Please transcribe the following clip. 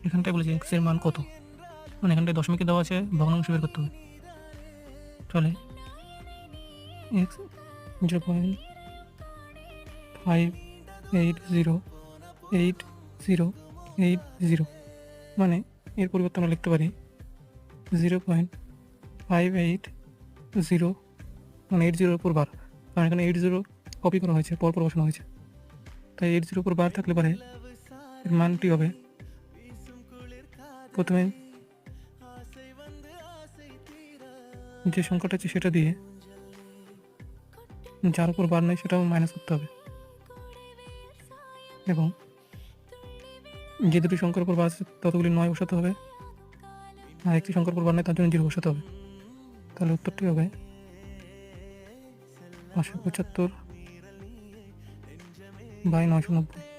এখানটায় বলেছে এক্স এর মান কত, মানে এখানটায় দশমিকে দেওয়া আছে, ভগ্নাংশ বের করতে হবে। তাহলে এক্স 0.5808080, মানে এর পরিবর্তে আমরা লিখতে পারি 0.580, মানে 80 উপর বার, কারণ এখানে 80 কপি করা হয়েছে, পরপর বসানো হয়েছে, তাই 80 উপর বার থাকলে পারে এর মানটি হবে, প্রথমে যে সংখ্যাটা আছে সেটা দিয়ে যার উপর বার নেই সেটাও মাইনাস করতে হবে, এবং যে দুটি সংখ্যার উপর বার আছে ততগুলি 9 বসাতে হবে, আর একটি সংখ্যার উপর বার নেই তার জন্য 0 বসাতে হবে। তাহলে উত্তরটি হবে 575/990।